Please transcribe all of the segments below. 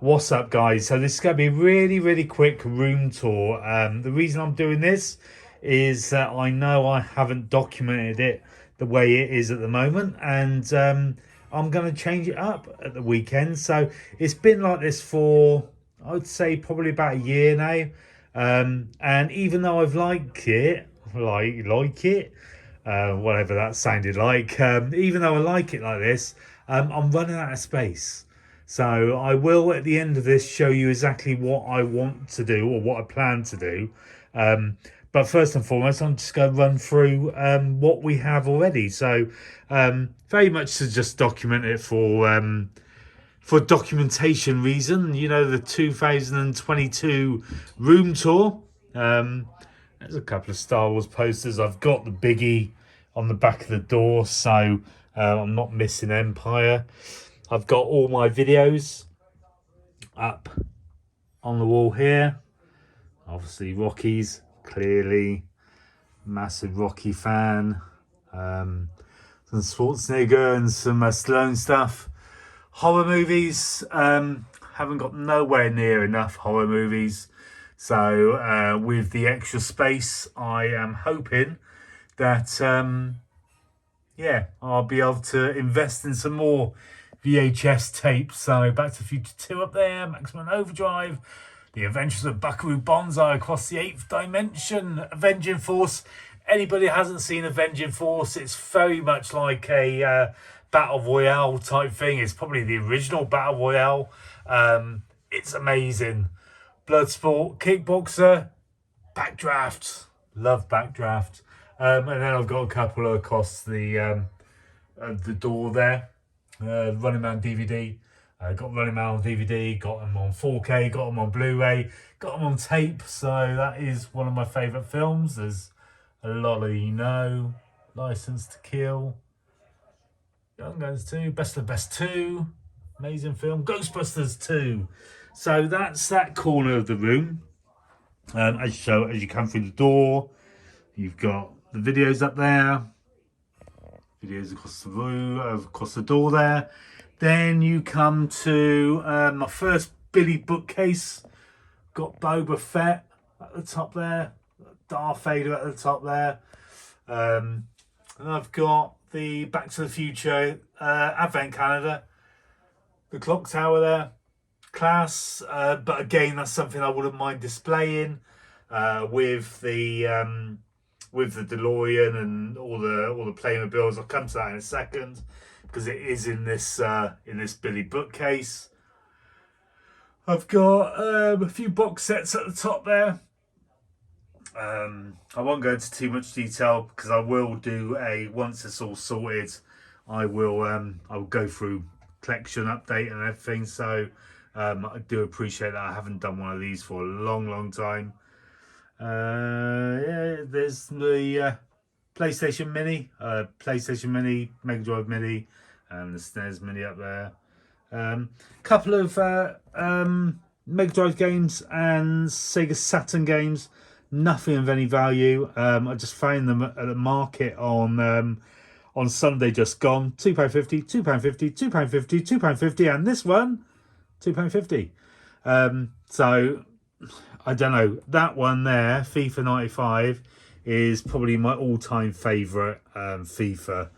What's up, guys? So this is going to be a really quick room tour. The reason I'm doing this is that I know I haven't documented it the way it is at the moment, and I'm going to change it up at the weekend. So it's been like this for, I would say, probably about a year now. And even though I've liked it, whatever that sounded like, even though I like it like this, I'm running out of space. So I will, at the end of this, show you exactly what I want to do or what I plan to do. Um, but first and foremost, I'm just going to run through what we have already. So very much to just document it for documentation reason. You know, the 2022 room tour. There's a couple of Star Wars posters. I've got the biggie on the back of the door, so I'm not missing Empire. I've got all my videos up on the wall here. Obviously, Rockies, clearly massive Rocky fan. Some Schwarzenegger and some Stallone stuff. Horror movies, haven't got nowhere near enough horror movies. So with the extra space, I am hoping that yeah, I'll be able to invest in some more VHS tapes. So Back to the Future 2 up there, Maximum Overdrive, The Adventures of Buckaroo Banzai Across the Eighth Dimension, Avenging Force. Anybody who hasn't seen Avenging Force, it's very much like a Battle Royale type thing. It's probably the original Battle Royale. It's amazing. Bloodsport, Kickboxer, Backdraft. Love Backdraft. And then I've got a couple across the door there. Running Man DVD. Got Running Man on DVD, got them on 4K, got them on Blu-ray, got them on tape. So that is one of my favourite films, as a lot of you know. License to Kill, Young Guns 2, Best of the Best 2, amazing film. Ghostbusters 2. So that's that corner of the room. As you come through the door, you've got the videos up there. Videos across the room, across the door there. Then you come to my first Billy bookcase. Got Boba Fett at the top there, Darth Vader at the top there. And I've got the Back to the Future Advent Calendar, the clock tower there. Class, but again, that's something I wouldn't mind displaying with the DeLorean and all the Playmobiles. I'll come to that in a second because it is in this Billy bookcase. I've got a few box sets at the top there. I won't go into too much detail because I will do once it's all sorted. I will go through collection update and everything. So I do appreciate that I haven't done one of these for a long time. Yeah, there's the PlayStation Mini, Mega Drive Mini, and the SNES Mini up there. Couple of Mega Drive games and Sega Saturn games. Nothing of any value. I just found them at the market on Sunday just gone. £2.50, £2.50, £2.50, £2.50, and this one £2.50. So I don't know, that one there, FIFA 95, is probably my all-time favourite FIFA.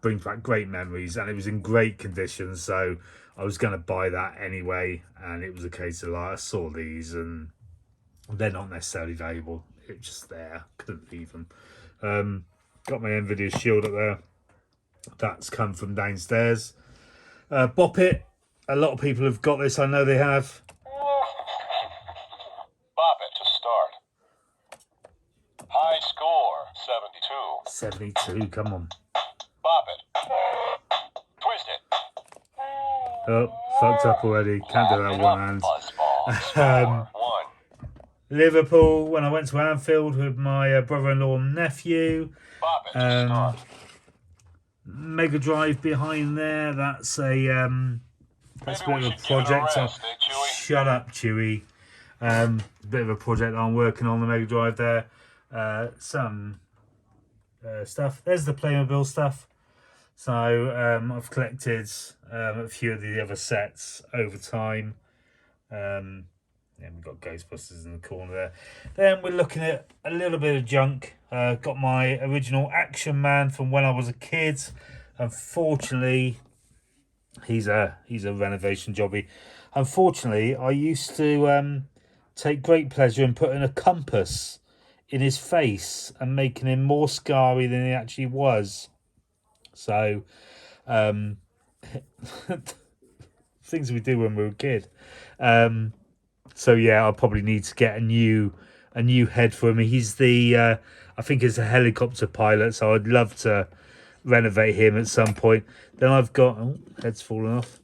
Brings back great memories, and it was in great condition, so I was going to buy that anyway. And it was a case of like, I saw these and they're not necessarily valuable. It was just there, couldn't leave them. Got my NVIDIA Shield up there. That's come from downstairs. Bop It. A lot of people have got this. I know they have. Bop it to start. High score, 72. 72, come on. Bop it. Twist it. Oh, fucked up already. Can't do that with one hand. Score, 1. Liverpool, when I went to Anfield with my brother-in-law and nephew. Bop it to start. Mega Drive behind there. That's a bit of a project. Shut up, Chewie. Bit of a project I'm working on the Mega Drive there. Some stuff. There's the Playmobil stuff. So I've collected a few of the other sets over time. Yeah, we've got Ghostbusters in the corner there. Then we're looking at a little bit of junk. Got my original Action Man from when I was a kid. Unfortunately, he's a renovation jobby. Unfortunately, I used to take great pleasure in putting a compass in his face and making him more scary than he actually was. So, things we do when we were a kid. So yeah, I'll probably need to get a new head for him. He's the I think he's a helicopter pilot, so I'd love to renovate him at some point. Then I've got head's fallen off.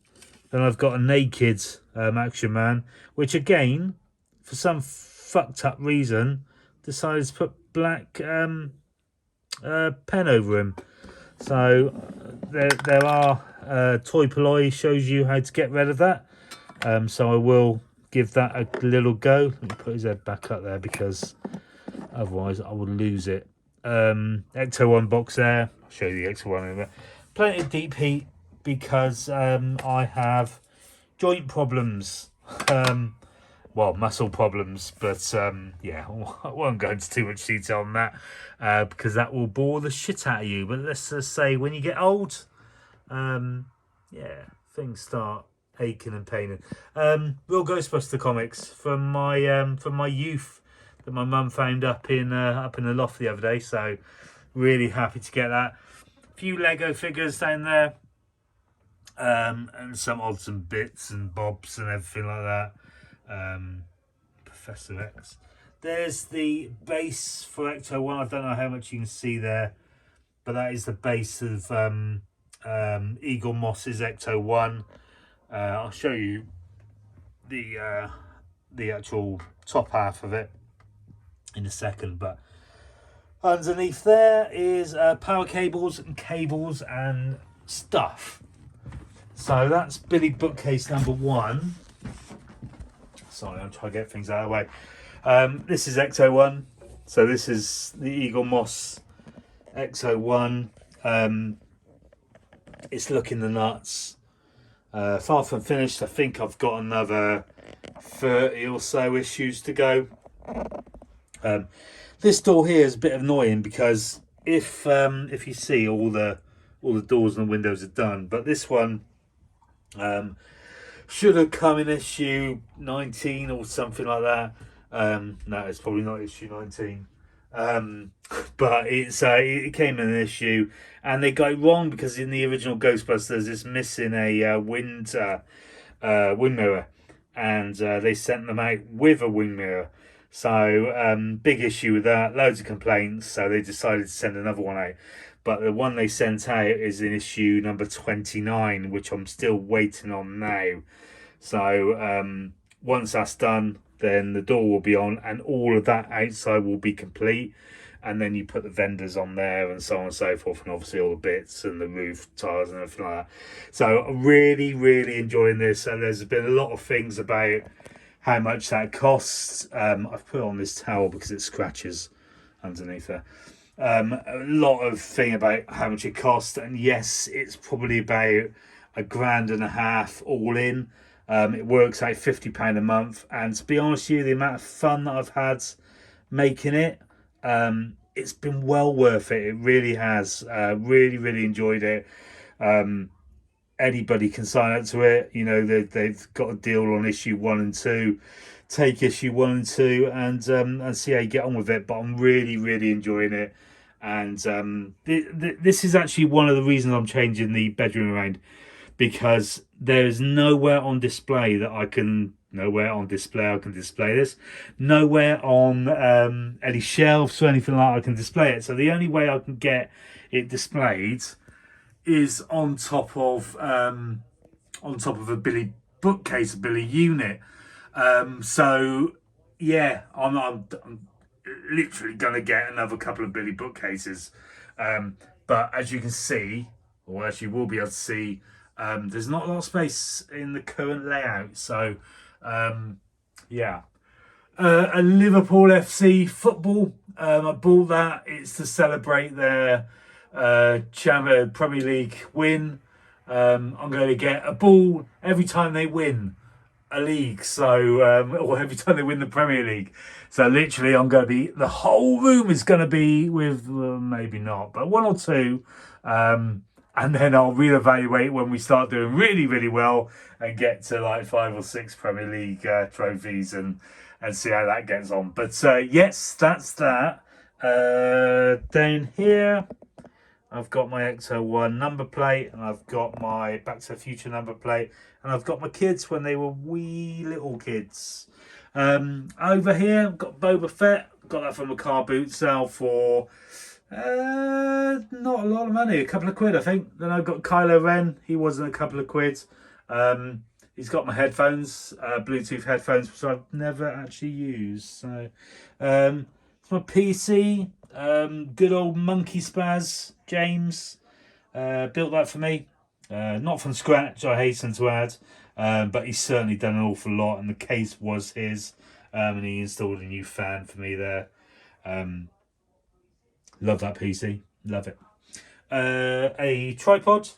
Then I've got a naked Action Man, which again, for some fucked up reason, decided to put black pen over him. So there are Toy Polloi shows you how to get rid of that. So I will give that a little go. Let me put his head back up there because otherwise I would lose it. Ecto 1 box there. I'll show you the Ecto 1 in a bit. Plenty of deep heat because I have joint problems. Well, muscle problems, but yeah, I won't go into too much detail on that because that will bore the shit out of you. But let's just say when you get old, yeah, things start aching and paining. Real Ghostbuster comics from my youth that my mum found up in the loft the other day. So really happy to get that. A few Lego figures down there, and some odds and bits and bobs and everything like that. Professor X. There's the base for Ecto 1. I don't know how much you can see there, but that is the base of Eagle Moss's Ecto 1. I'll show you the actual top half of it in a second, but underneath there is power cables and stuff. So that's Billy bookcase number 1. Sorry, I'm trying to get things out of the way. This is Ecto 1. So this is the Eagle Moss Ecto 1. It's looking the nuts. Far from finished. I think I've got another 30 or so issues to go. This door here is a bit annoying because if you see all the doors and the windows are done, but this one should have come in issue 19 or something like that. No, it's probably not issue 19. But it came in an issue, and they got it wrong because in the original Ghostbusters, it's missing a wind mirror, and they sent them out with a wind mirror. So big issue with that. Loads of complaints. So they decided to send another one out. But the one they sent out is in issue number 29, which I'm still waiting on now. So once that's done, then the door will be on and all of that outside will be complete. And then you put the vendors on there and so on and so forth, and obviously all the bits and the roof tiles and everything like that. So I'm really, really enjoying this. And there's been a lot of things about how much that costs. I've put on this towel because it scratches underneath there. A lot of thing about how much it costs, and yes, it's probably about £1.50 all in. It works out £50 a month, and to be honest with you, the amount of fun that I've had making it, it's been well worth it. It really has. Really, really enjoyed it. Anybody can sign up to it. You know, they've got a deal on issue 1 and 2. Take issue 1 and 2 and see how you get on with it. But I'm really, really enjoying it. And this is actually one of the reasons I'm changing the bedroom around, because there is nowhere on display I can display this. Nowhere on any shelves or anything like that I can display it. So the only way I can get it displayed is on top of a Billy bookcase, a Billy unit. So yeah, I'm literally gonna get another couple of Billy bookcases. But as you can see, or as you will be able to see, there's not a lot of space in the current layout. So yeah. A Liverpool FC football. I bought that. It's to celebrate their Premier League win. I'm going to get a ball every time they win a league, so or every time they win the Premier League. So literally, I'm going to be, the whole room is going to be with, well, maybe not, but one or two, and then I'll reevaluate when we start doing really, really well and get to like 5 or 6 Premier League trophies and see how that gets on. But yes, that's that. Down here, I've got my XO1 number plate, and I've got my Back to the Future number plate, and I've got my kids when they were wee little kids. Over here, I've got Boba Fett. Got that from a car boot sale for not a lot of money, a couple of quid, I think. Then I've got Kylo Ren. He wasn't a couple of quid. He's got my headphones, Bluetooth headphones, which I've never actually used. So it's my PC. Good old Monkey Spaz James built that for me. Not from scratch, I hasten to add, but he's certainly done an awful lot, and the case was his, and he installed a new fan for me there. Love that PC, love it. A tripod,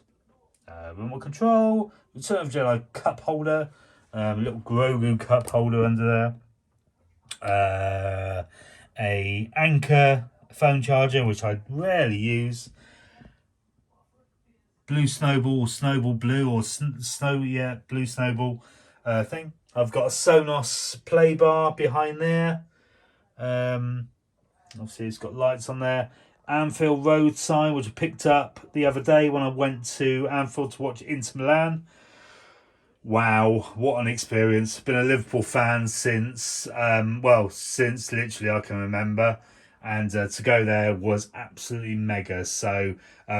remote control, Return of Jedi cup holder, a little Grogu cup holder under there, a Anchor phone charger, which I rarely use, blue snowball, snowball blue, or blue snowball thing. I've got a Sonos play bar behind there. Obviously it's got lights on there. Anfield Road sign, which I picked up the other day when I went to Anfield to watch Inter Milan. Wow, what an experience. Been a Liverpool fan since since literally I can remember, and to go there was absolutely mega. So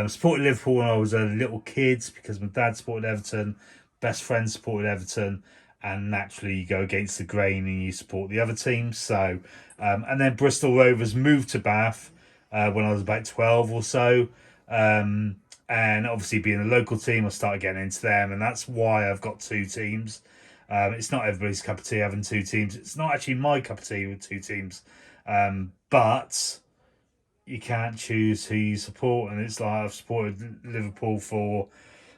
supported Liverpool when I was a little kid because my dad supported Everton, best friend supported Everton, and naturally you go against the grain and you support the other team. So and then Bristol Rovers moved to Bath when I was about 12 or so. And obviously being a local team, I started getting into them, and that's why I've got 2 teams. It's not everybody's cup of tea having 2 teams. It's not actually my cup of tea with 2 teams. But you can't choose who you support, and it's like I've supported Liverpool for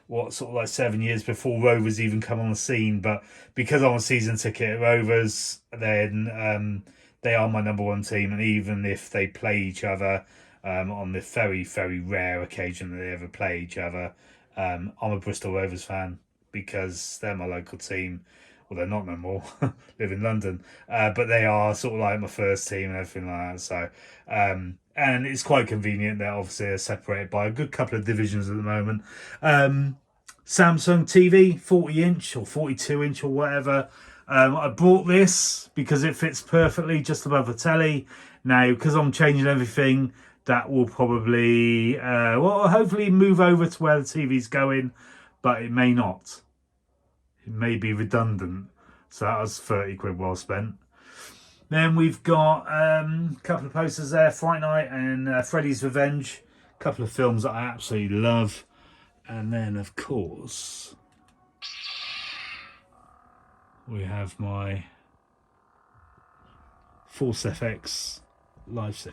sort of like 7 years before Rovers even come on the scene. But because I'm a season ticket at Rovers, then they are my number 1 team, and even if they play each other, on the very, very rare occasion that they ever play each other, I'm a Bristol Rovers fan because they're my local team. Well, they're not no more, live in London, but they are sort of like my first team and everything like that. So, and it's quite convenient that obviously they're separated by a good couple of divisions at the moment. Samsung TV, 40-inch or 42-inch or whatever. I bought this because it fits perfectly just above the telly. Now, because I'm changing everything, that will probably, hopefully move over to where the TV's going, but it may not. It may be redundant. So that was 30 quid well spent. Then we've got a couple of posters there, Fright Night and Freddy's Revenge. A couple of films that I absolutely love. And then, of course, we have my Force FX Lifesaver.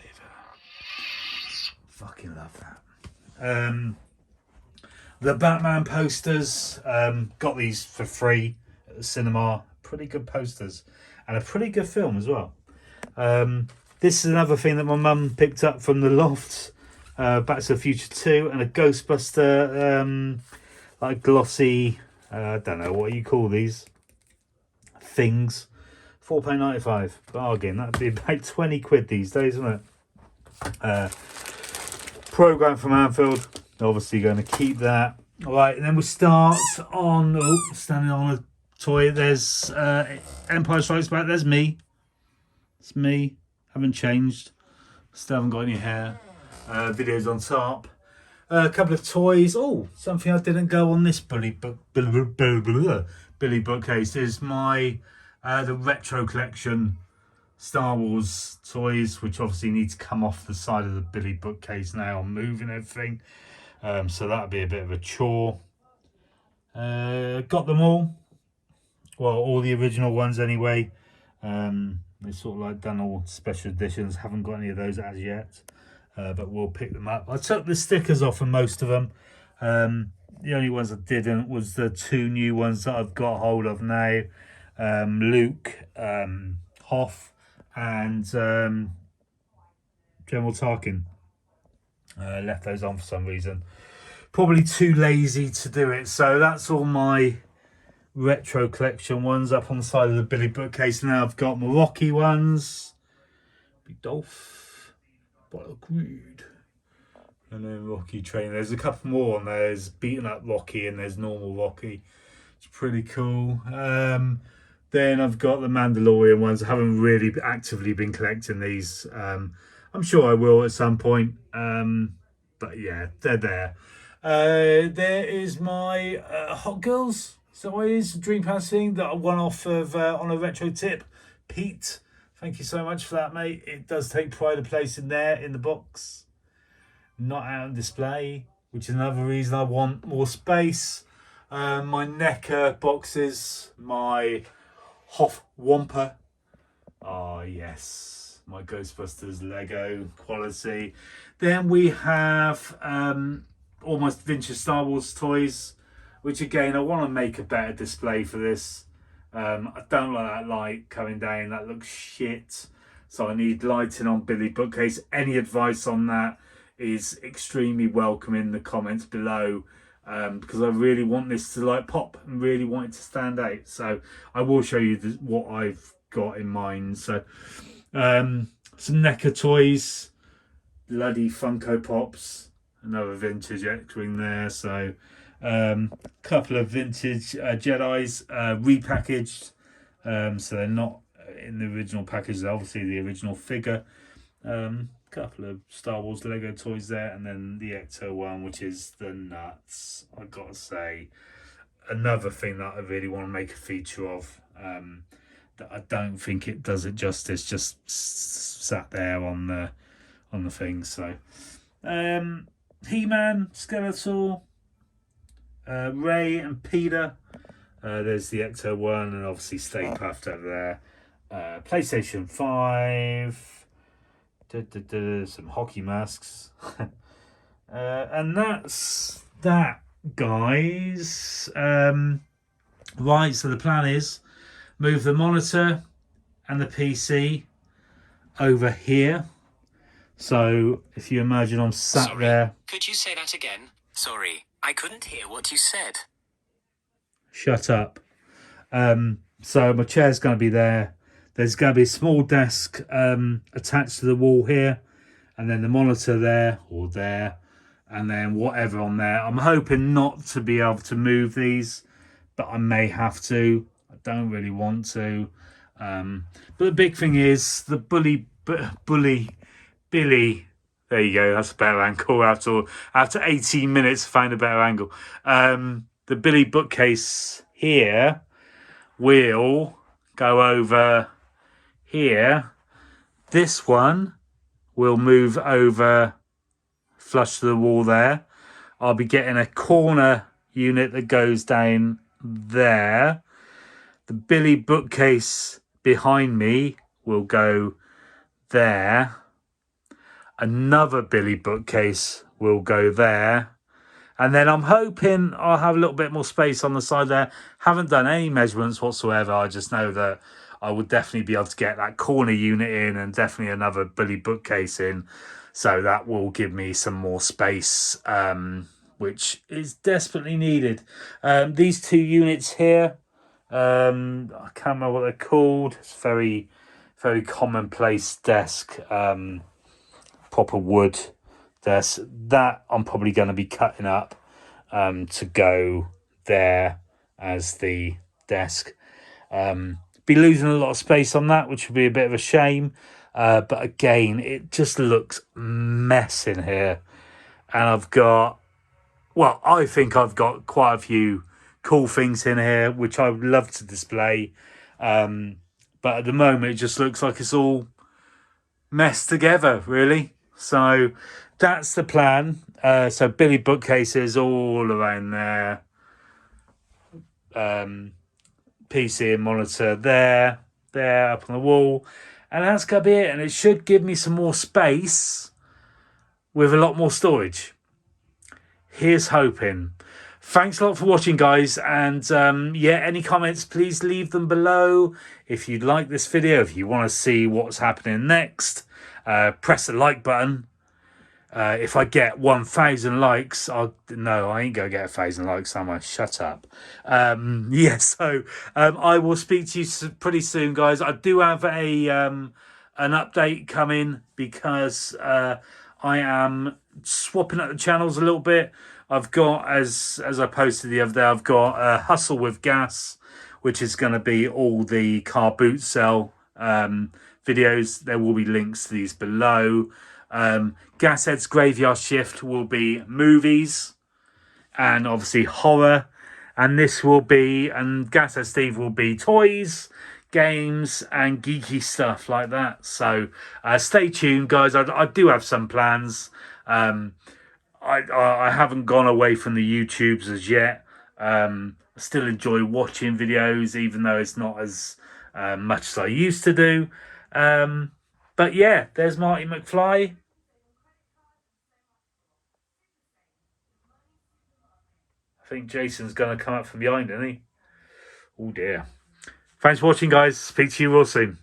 Fucking love that. The Batman posters, got these for free at the cinema. Pretty good posters and a pretty good film as well. This is another thing that my mum picked up from the loft. Back to the Future 2 and a Ghostbuster, like glossy, I don't know what you call these things. £4.95 bargain. That'd be about 20 quid these days, wouldn't it? Program from Anfield, obviously going to keep that. All right, and then we start on standing on a toy. There's Empire Strikes Back. There's me. It's me. Haven't changed. Still haven't got any hair. Videos on top. A couple of toys. Oh, something I didn't go on this Billy bookcase is my the retro collection Star Wars toys, which obviously need to come off the side of the Billy bookcase now. I'm moving everything, so that'll be a bit of a chore. Got them all. Well, all the original ones anyway. They sort of like done all special editions. Haven't got any of those as yet. but we'll pick them up. I took the stickers off of most of them. The only ones I didn't was the 2 new ones that I've got hold of now. Luke, Hoff, and General Tarkin. Left those on for some reason. Probably too lazy to do it. So that's all my retro collection ones up on the side of the Billy bookcase. Now I've got my Rocky ones. Big Dolph. Bottle of Greed. And then Rocky Train. There's a couple more on there. There's beaten up Rocky and there's normal Rocky. It's pretty cool. Then I've got the Mandalorian ones. I haven't really actively been collecting these. I'm sure I will at some point. But yeah, they're there. There is my Hot Girls. So it is a Dream Pass thing that I won off of on a retro tip. Pete, thank you so much for that, mate. It does take pride of place in there in the box. Not out on display, which is another reason I want more space. My NECA boxes, my Hoff Wampa. Oh, yes. My Ghostbusters Lego quality. Then we have almost vintage Star Wars toys, which again, I want to make a better display for this. I don't like that light coming down. That looks shit. So I need lighting on Billy bookcase. Any advice on that is extremely welcome in the comments below. Because I really want this to like pop and really want it to stand out. So I will show you what I've got in mind. So some NECA toys, bloody Funko Pops, another vintage X-Wing there. So couple of vintage Jedis repackaged. So they're not in the original package. They're obviously the original figure. Couple of Star Wars Lego toys there, and then the Ecto one, which is the nuts. I've got to say, another thing that I really want to make a feature of. That I don't think it does it justice. Just sat there on the thing. So, He-Man, Skeletor, Ray and Peter. There's the Ecto one, and obviously Stay Puft over there. PlayStation 5. Some hockey masks. And that's that, guys. Right, so the plan is move the monitor and the PC over here. So if you imagine I'm sat there. Could you say that again? Sorry, I couldn't hear what you said. Shut up. So my chair's going to be there. There's going to be a small desk attached to the wall here, and then the monitor there or there, and then whatever on there. I'm hoping not to be able to move these, but I may have to. I don't really want to. But the big thing is the Billy. There you go. That's a better angle. After 18 minutes, I found a better angle. The Billy bookcase here will go over here. This one will move over flush to the wall there. I'll be getting a corner unit that goes down there. The Billy bookcase behind me will go there. Another Billy bookcase will go there. And then I'm hoping I'll have a little bit more space on the side there. Haven't done any measurements whatsoever. I just know that I would definitely be able to get that corner unit in and definitely another Billy bookcase in. So that will give me some more space, which is desperately needed. These two units here, I can't remember what they're called. It's very, very commonplace desk, proper wood desk. That I'm probably going to be cutting up to go there as the desk. Be losing a lot of space on that, which would be a bit of a shame. But again, it just looks mess in here. And I think I've got quite a few cool things in here, which I would love to display. But at the moment, it just looks like it's all messed together, really. So that's the plan. So Billy bookcases all around there. PC and monitor there up on the wall. And that's going to be it. And it should give me some more space with a lot more storage. Here's hoping. Thanks a lot for watching, guys, and yeah, any comments, please leave them below. If you'd like this video, if you want to see what's happening next, press the like button. If I get 1,000 likes, no, I ain't gonna get 1,000 likes, am I? Shut up. Yeah, so I will speak to you pretty soon, guys. I do have an update coming because I am swapping up the channels a little bit. I've got, as I posted the other day, I've got Hustle with Gas, which is going to be all the car boot sell videos. There will be links to these below. Gasheads Graveyard Shift will be movies and obviously horror. And this will be, and Gashead Steve will be toys, games, and geeky stuff like that. So stay tuned, guys. I do have some plans. I haven't gone away from the YouTubes as yet. I still enjoy watching videos, even though it's not as much as I used to do. But yeah, there's Marty McFly. I think Jason's going to come up from behind, isn't he? Oh dear. Thanks for watching, guys. Speak to you real soon.